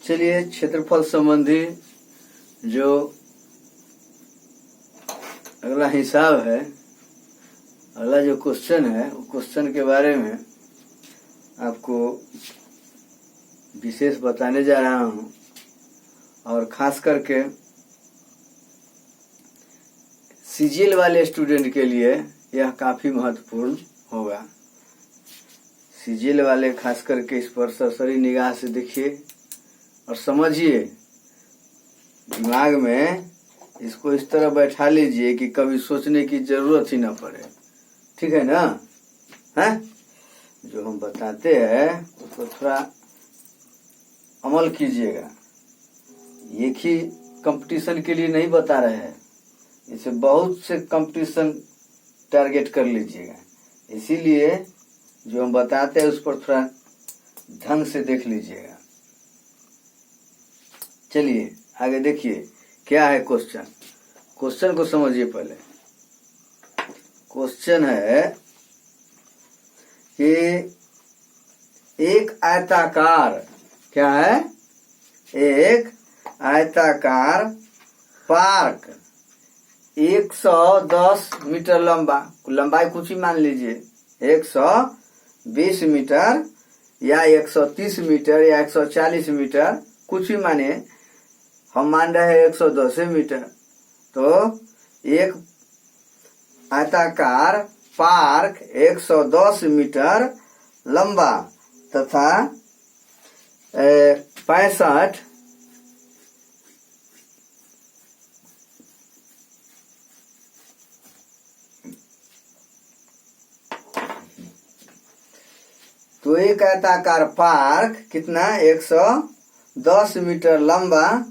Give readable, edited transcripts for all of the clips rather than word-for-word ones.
चलिए क्षेत्रफल संबंधी जो अगला हिसाब है, अगला जो क्वेश्चन है, वो क्वेश्चन के बारे में आपको विशेष बताने जा रहा हूँ और खास करके सीजीएल वाले स्टूडेंट के लिए यह काफी महत्वपूर्ण होगा। सीजीएल वाले खास करके इस पर सरसरी निगाह से देखिए और समझिए, दिमाग में इसको इस तरह बैठा लीजिए कि कभी सोचने की जरूरत ही ना पड़े। ठीक है ना? है जो हम बताते हैं उसको थोड़ा अमल कीजिएगा। एक ही कंपटीशन के लिए नहीं बता रहे हैं, इसे बहुत से कंपटीशन टारगेट कर लीजिएगा। इसीलिए जो हम बताते हैं उस पर थोड़ा ढंग से देख लीजिएगा। चलिए आगे देखिए क्या है क्वेश्चन। क्वेश्चन को समझिए। पहले क्वेश्चन है कि एक आयताकार, क्या है, एक आयताकार पार्क 110 मीटर लंबा, लंबाई कुछ ही मान लीजिए, 120 मीटर या 130 मीटर या 140 मीटर, कुछ ही माने, हम मान रहे हैं 110 मीटर। तो एक आयताकार पार्क 110 मीटर लंबा तथा 65 तो एक आयताकार पार्क कितना, 110 मीटर लंबा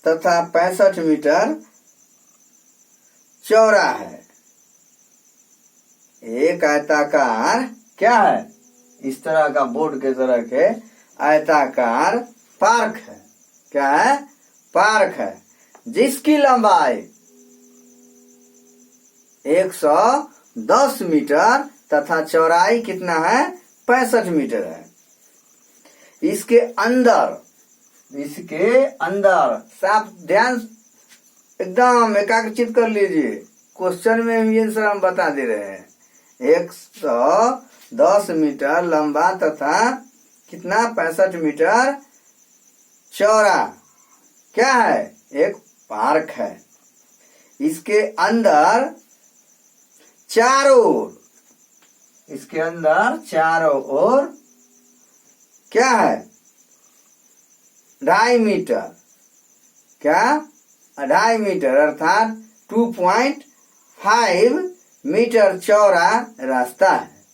तथा 65 मीटर चौड़ा है। एक आयताकार क्या है, इस तरह का बोर्ड के तरह के आयताकार पार्क है। क्या है, पार्क है, जिसकी लंबाई 110 मीटर तथा चौड़ाई कितना है, 65 मीटर है। इसके अंदर साफ ध्यान एकदम एकाग्रचित कर लीजिए। क्वेश्चन में हम ये सर हम बता दे रहे हैं, 110 मीटर लंबा तथा कितना, 65 मीटर चौड़ा, क्या है, एक पार्क है। इसके अंदर चारों ओर क्या है, 2.5 मीटर, क्या, 2.5 मीटर अर्थात 2.5 मीटर चौड़ा रास्ता है।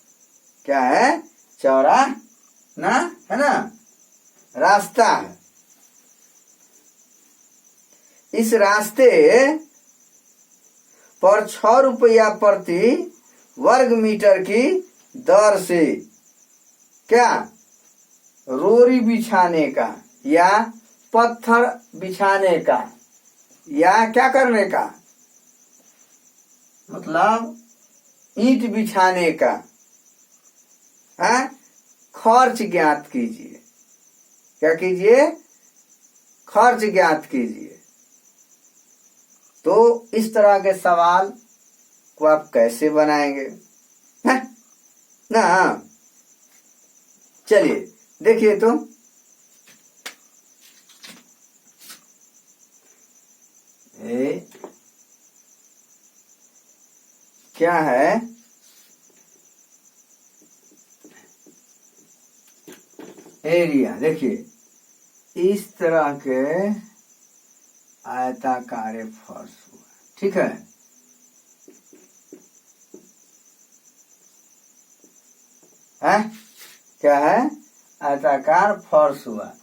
क्या है, चौड़ा ना, है ना, रास्ता है। इस रास्ते पर 6 रुपया प्रति वर्ग मीटर की दर से क्या, रोरी बिछाने का या पत्थर बिछाने का या क्या करने का, मतलब ईंट बिछाने का खर्च ज्ञात कीजिए। क्या कीजिए, खर्च ज्ञात कीजिए। तो इस तरह के सवाल को आप कैसे बनाएंगे, है ना? चलिए देखिए तो क्या है, एरिया। देखिए इस तरह के आयताकार फर्श हुआ, ठीक है। क्या है, आयताकार फर्श हुआ।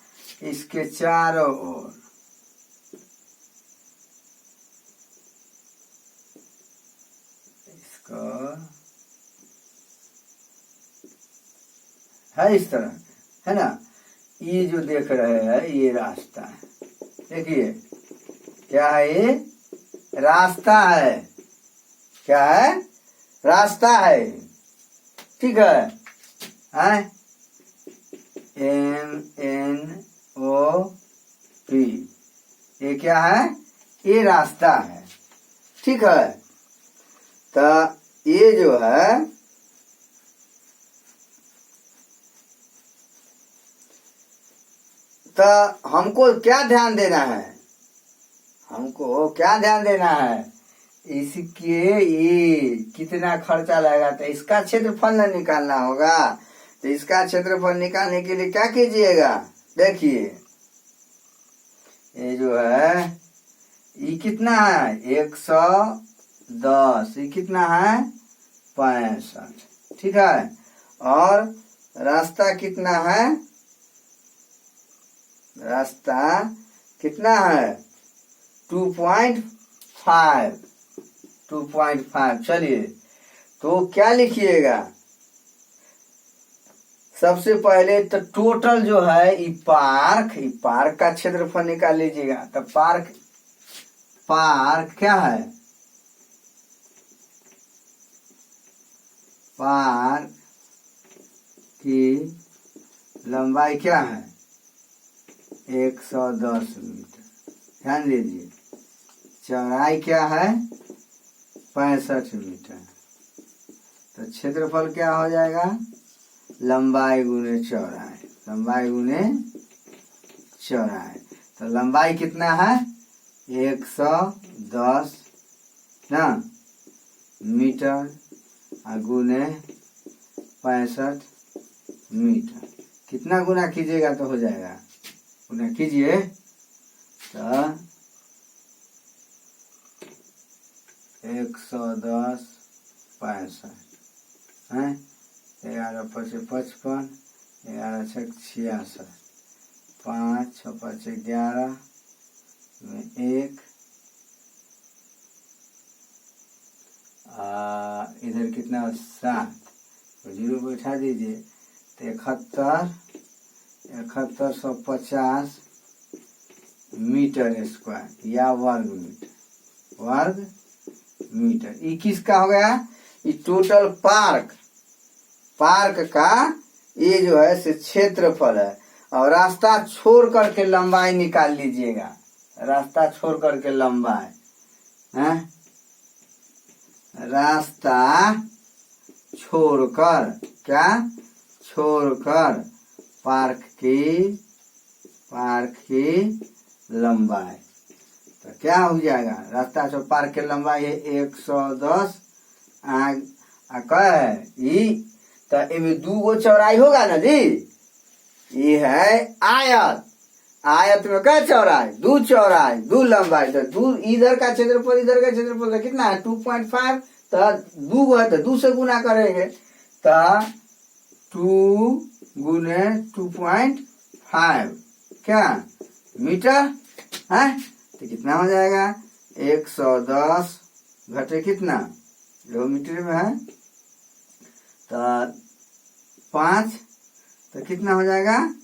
इसके चारों ओर इसको है इस तरह, है ना। ये जो देख रहे हैं ये रास्ता है। देखिए क्या है, ये रास्ता है। क्या है, रास्ता है, ठीक है। NO P. ये क्या है? ये रास्ता है। ठीक है, तो ये जो है तो हमको क्या ध्यान देना है? हमको क्या ध्यान देना है? इसके ये कितना खर्चा लगेगा, तो इसका क्षेत्रफल न निकालना होगा। तो इसका क्षेत्रफल निकालने के लिए क्या कीजिएगा? देखिए ये जो है ये कितना है? 110। ये कितना है? 65। ठीक है, और रास्ता कितना है? रास्ता कितना है? 2.5। 2.5। चलिए, तो क्या लिखिएगा? सबसे पहले तो टोटल जो है ये पार्क का क्षेत्रफल निकाल लीजिएगा। तो पार्क क्या है? पार्क की लंबाई क्या है? 110 मीटर। ध्यान दीजिए, चौड़ाई क्या है? 65 मीटर। तो क्षेत्रफल क्या हो जाएगा? लंबाई गुने चौड़ाई। लंबाई गुने चौड़ाई। तो लंबाई कितना है? 110 ना मीटर गुने 65 मीटर। कितना गुना कीजिएगा तो हो जाएगा? गुना कीजिए तो 110 65 है। 11 5 55, 11 6 66, 5 6 5 11 में 1, इधर कितना? 7। तो 0 बैठा दीजिए। तो 7150 मीटर स्क्वायर या वर्ग मीटर। ये किसका हो गया? ये टोटल पार्क का ये जो है से क्षेत्रफल है। और रास्ता छोड़ करके लंबाई निकाल लीजिएगा। रास्ता छोड़ करके लंबाई है, रास्ता छोड़कर क्या? छोड़कर पार्क की लंबाई। तो क्या हो जाएगा? रास्ता छोड़ पार्क की लंबाई है 110 तो इनमें 2 गो चौड़ाई होगा ना जी। ये है आयत में क्या चौड़ाई? 2 चौड़ाई 2 लंबाई। तो 2 इधर का क्षेत्रफल तो कितना है? 2.5। तो 2 है तो 2 से गुना करेंगे। तो 2 गुने 2.5 क्या मीटर है? तो कितना हो जाएगा? 110 घटे कितना? जो मीटर में है तो 5। तो कितना हो जाएगा?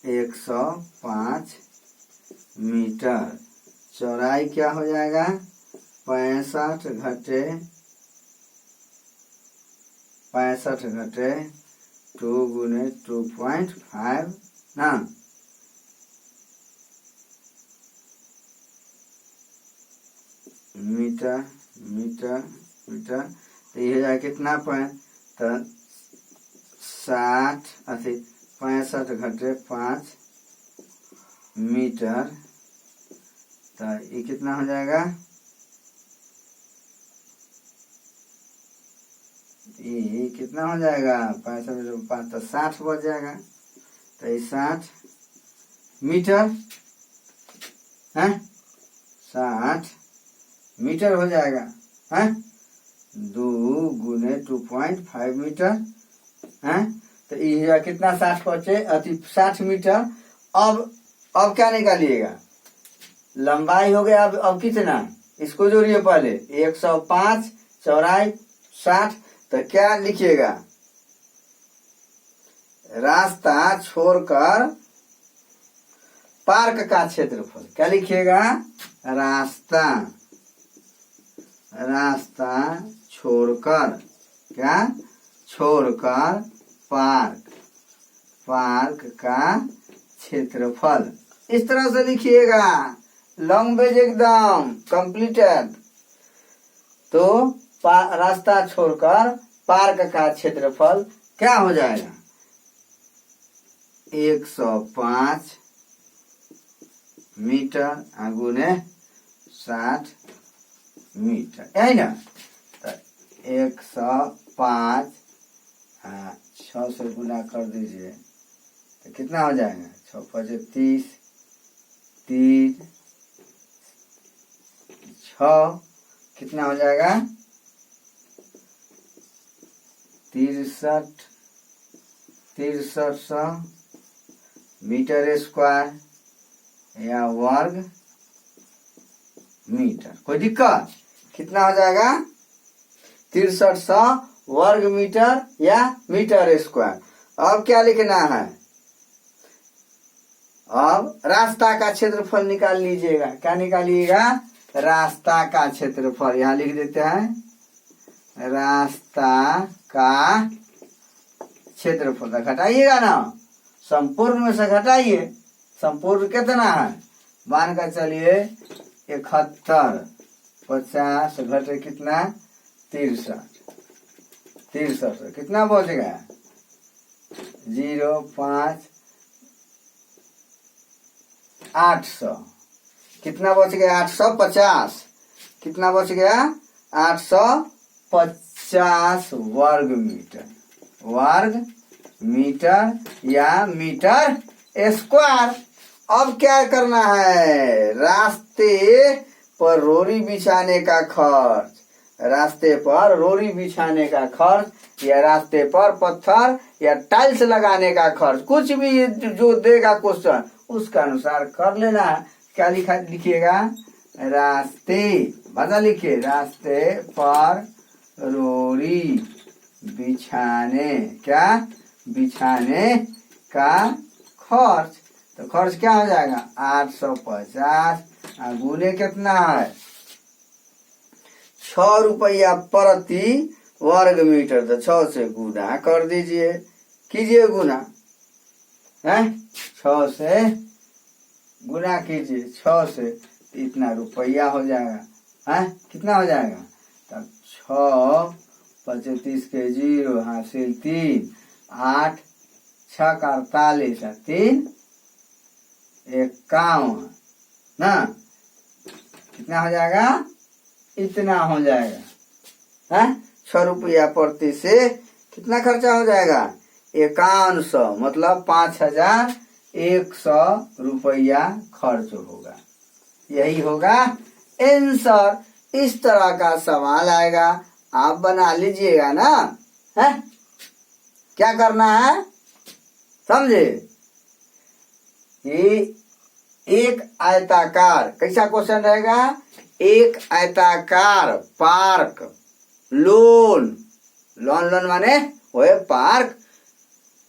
105 मीटर। चौड़ाई क्या हो जाएगा? 65 घटे 2 गुने 2.5 ना। मीटर। तो ये हो जाएगा कितना? तो 65 घटे 5 मीटर। तो ये कितना हो जाएगा? ये कितना हो जाएगा? 65 तो 60 बच जाएगा। तो ये 60 मीटर है, 60 मीटर हो जाएगा है। 2 गुने 2.5 मीटर है। तो ये कितना? 60 बचे 60 मीटर। अब क्या निकालिएगा? लंबाई हो गया। अब कितना? इसको जोड़िए पहले। 105 चौड़ाई 60। तो क्या लिखिएगा? रास्ता छोड़कर पार्क का क्षेत्रफल। क्या लिखिएगा? रास्ता छोड़कर क्या? छोड़कर पार्क का क्षेत्रफल इस तरह से लिखिएगा, लैंग्वेज एकदम कंप्लीटेड। तो रास्ता छोड़कर पार्क का क्षेत्रफल क्या हो जाएगा? 105 मीटर गुने 60 मीटर, है ना? तो 105 6 से गुना कर दीजिए तो कितना हो जाएगा? 6 5 30, 3 6 कितना हो जाएगा? 63 मीटर स्क्वायर या वर्ग मीटर। कोई दिक्कत? कितना हो जाएगा? 6300 वर्ग मीटर या मीटर स्क्वायर। अब क्या लिखना है? अब रास्ता का क्षेत्रफल निकाल लीजिएगा। क्या निकालिएगा? रास्ता का क्षेत्रफल। यहां लिख देते हैं रास्ता का क्षेत्रफल। घटाइएगा ना, संपूर्ण में से घटाइए। संपूर्ण कितना है? मान कर चलिए 71, 50 घटे कितना? 63 कितना बच गया? 05 800 कितना बच गया? 850 कितना बच गया? 850 वर्ग मीटर या मीटर स्क्वायर। अब क्या करना है? रास्ते पर रोरी बिछाने का खर्च, रास्ते पर रोरी बिछाने का खर्च या रास्ते पर पत्थर या टाइल्स लगाने का खर्च, कुछ भी जो देगा क्वेश्चन उसका अनुसार कर लेना है। क्या लिखिएगा? रास्ते, बता लिखिए, रास्ते पर रोरी बिछाने का खर्च। तो खर्च क्या हो जाएगा? 850 गुने कितना है? 6 रुपया प्रति वर्ग मीटर। तो 6 से गुना कर दीजिए, कीजिए गुना है, 6 से गुना कीजिए, 6 से इतना रुपया हो जाएगा। है कितना हो जाएगा? तब 6 35 के 0 हासिल 3 8 6 का 48 3 51 ना, कितना हो जाएगा? इतना हो जाएगा। है 6 रुपया प्रति से कितना खर्चा हो जाएगा? 5100, मतलब 5100 रुपया खर्च होगा। यही होगा आंसर। इस तरह का सवाल आएगा, आप बना लीजिएगा ना। है क्या करना है समझे? ये एक आयताकार, कैसा क्वेश्चन रहेगा? एक आयताकार पार्क, लोन माने वो है पार्क,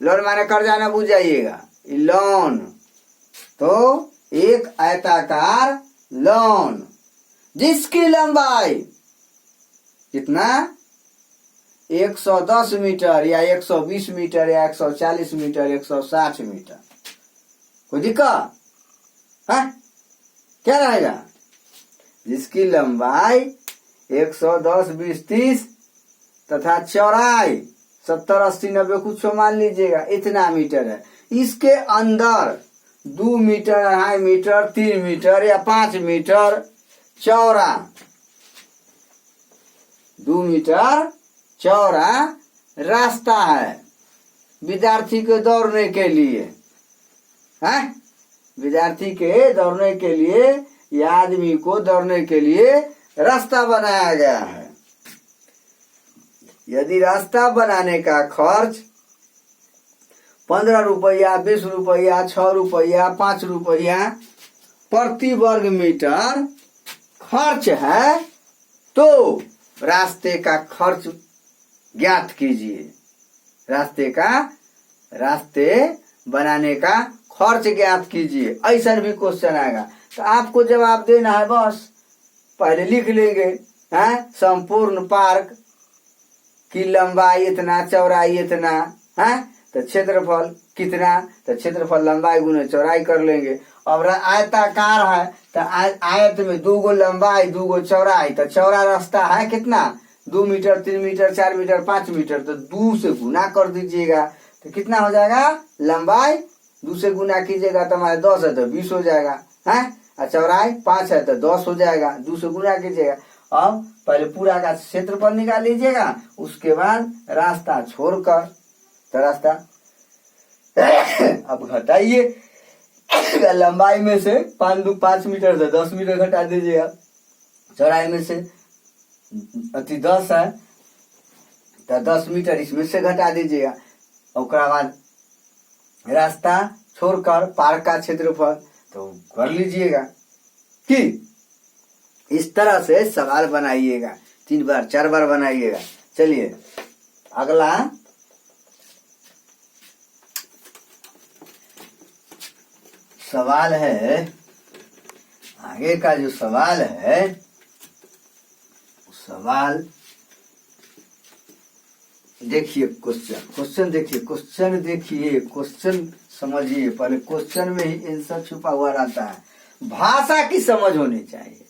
लोन माने कर जाना, बुझ जाइएगा, लोन। तो एक आयताकार लोन जिसकी लंबाई कितना? 110 मीटर या 120 मीटर या 140 मीटर, 160 मीटर। कोई दिक्कत है? क्या रहेगा? जिसकी लंबाई 110, 20, 30 तथा चौड़ाई 70, 80, 90 कुछ मान लीजिएगा, इतना मीटर है। इसके अंदर 2 मीटर, 2.5 मीटर, 3 मीटर या 5 मीटर चौड़ा, 2 मीटर चौड़ा रास्ता है विद्यार्थी के दौड़ने के लिए। है विद्यार्थी के दौड़ने के लिए या आदमी को दौड़ने के लिए रास्ता बनाया गया है। यदि रास्ता बनाने का खर्च 15 रुपया, 20 रुपया, 6 रुपया, 5 रुपया प्रति वर्ग मीटर खर्च है, तो रास्ते का खर्च ज्ञात कीजिए। रास्ते बनाने का खर्च ज्ञात कीजिए। ऐसा भी क्वेश्चन आएगा तो आपको जवाब देना है, बस पहले लिख लेंगे। हैं संपूर्ण पार्क की लंबाई इतना, चौड़ाई इतना, है तो क्षेत्रफल कितना, तो क्षेत्रफल लंबाई गुने चौड़ाई कर लेंगे। अब आयताकार है तो आयत में 2 गो लंबाई 2 गो चौड़ाई, तो चौड़ा रास्ता है कितना 2 मीटर 3 मीटर 4 मीटर 5 मीटर, तो 2 से गुना कर दीजिएगा तो कितना हो जाएगा, लंबाई 2 से गुना कीजिएगा तो हमारे 10 है तो 20 हो जाएगा है, और चौड़ाई 5 है तो 10 हो जाएगा, 2 से गुना कीजिएगा। अब पहले पूरा का क्षेत्रफल निकाल लीजिएगा, उसके बाद रास्ता छोड़कर, तो रास्ता अब घटाइए, लंबाई में से 5 मीटर से 10 मीटर घटा दीजिएगा, चौड़ाई में से 10 है तो 10 मीटर इसमें से घटा दीजिएगा। उसके बाद रास्ता छोड़कर पार्क का क्षेत्रफल तो कर लीजिएगा कि इस तरह से सवाल बनाइएगा, 3 बार 4 बार बनाइएगा। चलिए अगला सवाल है, आगे का जो सवाल है सवाल देखिए, क्वेश्चन देखिए, क्वेश्चन समझिए, पहले क्वेश्चन में ही आंसर छुपा हुआ रहता है। भाषा की समझ होनी चाहिए,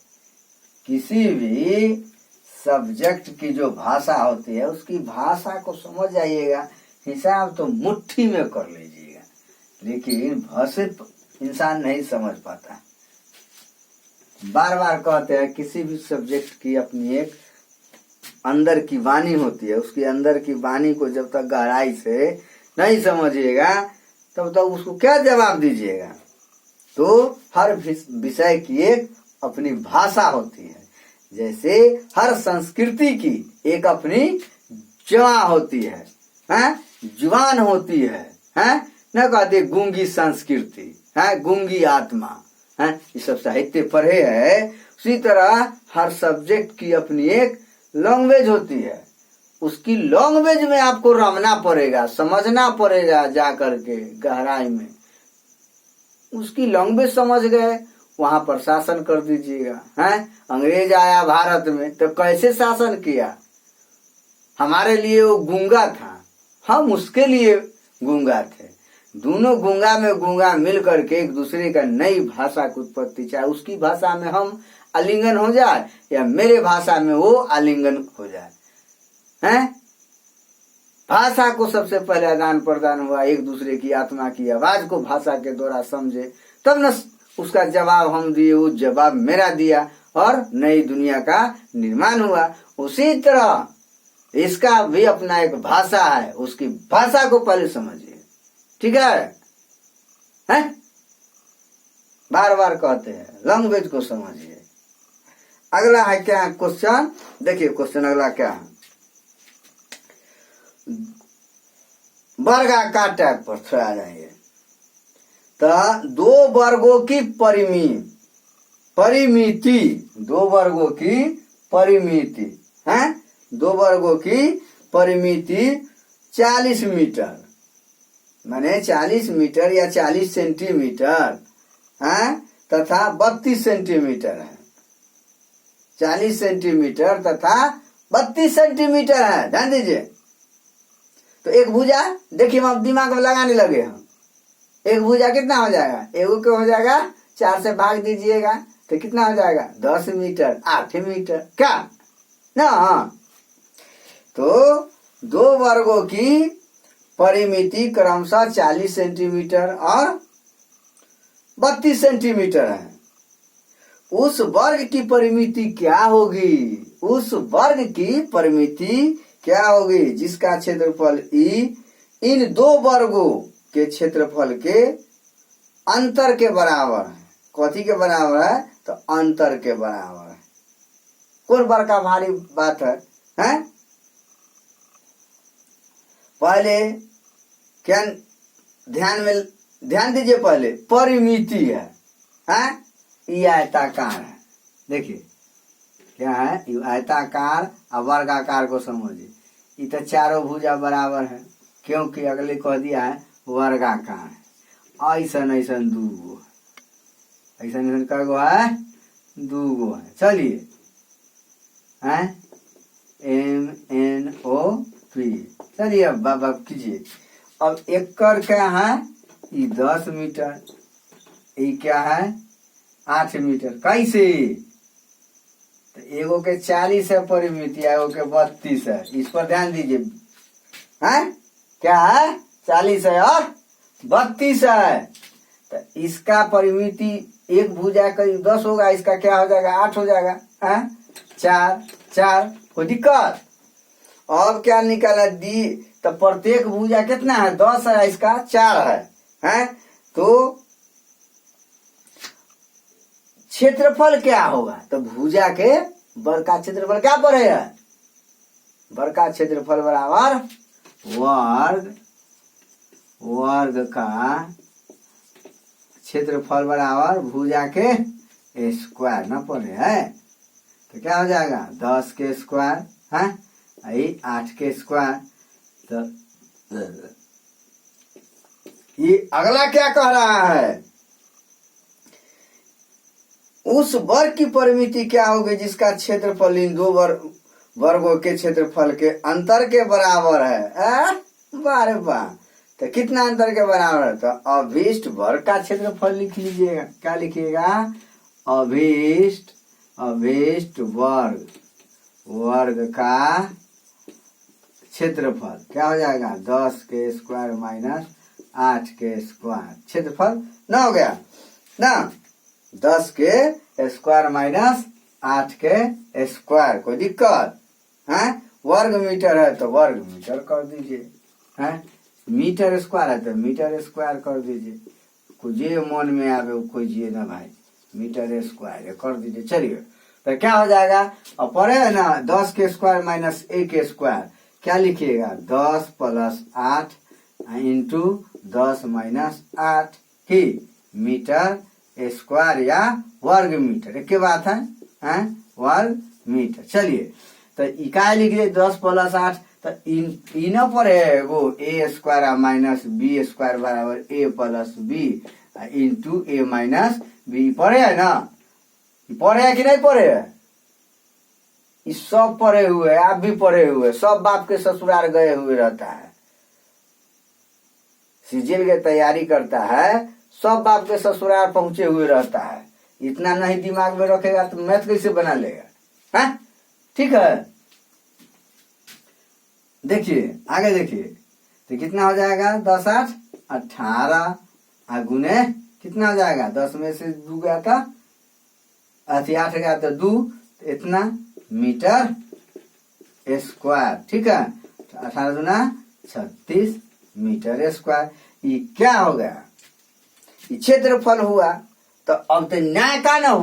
किसी भी सब्जेक्ट की जो भाषा होती है उसकी भाषा को समझ जाइएगा, हिसाब तो मुट्ठी में कर लीजिएगा, लेकिन भाषित इंसान नहीं समझ पाता। बार बार कहते हैं किसी भी सब्जेक्ट की अपनी एक अंदर की वाणी होती है, उसकी अंदर की वाणी को जब तक गहराई से नहीं समझिएगा तब तक उसको क्या जवाब दीजिएगा। तो हर विषय की एक अपनी भाषा होती है, जैसे हर संस्कृति की एक अपनी जवा होती है, जुबान होती है, न कहते गूंगी संस्कृति है, गूंगी आत्मा है, ये सब साहित्य पढ़े है। उसी तरह हर सब्जेक्ट की अपनी एक लैंग्वेज होती है, उसकी लैंग्वेज में आपको रमना पड़ेगा, समझना पड़ेगा, जा करके गहराई में उसकी लैंग्वेज समझ गए, वहां पर शासन कर दीजिएगा। हैं, अंग्रेज आया भारत में तो कैसे शासन किया, हमारे लिए वो गूंगा था, हम उसके लिए गूंगा थे, दोनों गूंगा में गूंगा मिल करके एक दूसरे का नई भाषा की उत्पत्ति, चाहे उसकी भाषा में हम आलिंगन हो जाए या मेरे भाषा में वो आलिंगन हो जाए, हैं। भाषा को सबसे पहले आदान प्रदान हुआ, एक दूसरे की आत्मा की आवाज को भाषा के द्वारा समझे, तब न उसका जवाब हम दिए, वो जवाब मेरा दिया और नई दुनिया का निर्माण हुआ। उसी तरह इसका भी अपना एक भाषा है, उसकी भाषा को पहले समझिए, ठीक है? बार बार कहते हैं लैंग्वेज को समझिए। अगला है क्या क्वेश्चन, देखिए क्वेश्चन अगला क्या है, वर्गाकार टाइप पर थोड़ा आ जाएंगे। तो 2 वर्गों की परिमिति 2 वर्गों की परिमिति है, 2 वर्गों की परिमिति 40 मीटर, माने 40 मीटर या 40 सेंटीमीटर है, तथा 32 सेंटीमीटर है, 40 सेंटीमीटर तथा 32 सेंटीमीटर है, ध्यान दीजिए। तो एक भुजा, देखिए हम दिमाग में लगाने लगे, हम एक भुजा कितना हो जाएगा, एगो के हो जाएगा 4 से भाग दीजिएगा तो कितना हो जाएगा 10 मीटर 8 मीटर, क्या ना। हाँ, तो 2 वर्गों की परिमिति क्रमशः 40 सेंटीमीटर और 32 सेंटीमीटर है। उस वर्ग की परिमिति क्या होगी, उस वर्ग की परिमिति क्या होगी जिसका क्षेत्रफल ई इन 2 वर्गों के क्षेत्रफल के अंतर के बराबर है। कथी के बराबर है, तो अंतर के बराबर है। कौन बड़का भारी बात है, हैं? पहले क्या ध्यान दीजिए, पहले परिमिति है, हैं? ये आयताकार है, देखिए क्या है, ये आयताकार और वर्गाकार को समझिए। ये तो चारों भुजा बराबर है, क्योंकि अगले कह दिया है वर्गाकार है। ऐसन ऐसन 2 गो, ऐसन ऐसन कै गो है, 2 गो है। चलिए MNOP, चलिए अब बाबा कीजिए। अब एकर क्या है, ये 10 मीटर, ये क्या है 8 मीटर। कैसे, तो एगो के 40 है परिमिति, एगो के 32 है। इस पर ध्यान दीजिए, है क्या है 40 है और 32 है। तो इसका परिमिति एक भुजा का 10 होगा, इसका क्या हो जाएगा 8 हो जाएगा, है 4 कोई दिक्कत। अब क्या निकाला दी, तो प्रत्येक भुजा कितना है 10 है, इसका 4 है तो क्षेत्रफल क्या होगा, तो भुजा के वर्ग का क्षेत्रफल क्या पड़ेगा, वर्ग का क्षेत्रफल बराबर वर्ग का क्षेत्रफल बराबर भुजा के स्क्वायर न पड़े है। तो क्या हो जाएगा 10 के स्क्वायर है 8 के स्क्वायर। तो ये अगला क्या कह रहा है, उस वर्ग की परिमिति क्या होगी जिसका क्षेत्रफल इन दो वर्गों के क्षेत्रफल के अंतर के बराबर है। बारे वाह, तो कितना अंतर के बराबर है, तो अभीष्ट वर्ग का क्षेत्रफल लिख लीजिएगा। क्या लिखिएगा, अभीष्ट वर्ग का क्षेत्रफल क्या हो जाएगा 10 के स्क्वायर माइनस 8 के स्क्वायर। क्षेत्रफल ना हो गया ना, 10 के स्क्वायर माइनस 8 के स्क्वायर, कोई दिक्कत है। वर्ग मीटर है तो वर्ग मीटर कर दीजिए, है मीटर स्क्वायर है तो मीटर स्क्वायर कर दीजिए। जो मन में आवे वो खोजिए ना भाई, मीटर स्क्वायर कर दीजिए। चलिए तो क्या हो जाएगा, अब पढ़े है ना 10 के स्क्वायर माइनस 1 के स्क्वायर, क्या लिखिएगा 10 प्लस 8 इंटू 10 माइनस 8 की मीटर स्क्वायर या वर्ग मीटर, एक बात है वर्ग मीटर। चलिए तो इकाई लिखिए 10 प्लस 8, तो इन पर है वो ए स्क्वायर माइनस बी स्क्वायर बराबर ए प्लस बी इंटू ए माइनस बी। पढ़े है ना, पढ़े है कि नहीं पढ़े है, ये सब पढ़े हुए, आप भी पढ़े हुए, सब बाप के ससुराल गए हुए रहता है, सीजीएल की तैयारी करता है, सब बाप के ससुराल पहुंचे हुए रहता है। इतना नहीं दिमाग में रखेगा तो मैथ कैसे बना लेगा, है ठीक है। देखिए आगे देखिए, तो कितना हो जाएगा 10 8 18 गुने कितना हो जाएगा, 10 में से 2 गया था, 8 गया तो 2, तो इतना मीटर स्क्वायर, ठीक है। 18 दूना 36 मीटर स्क्वायर। ये क्या हो गया, क्षेत्रफल हुआ। तो अब तो न्याय का ना हुआ।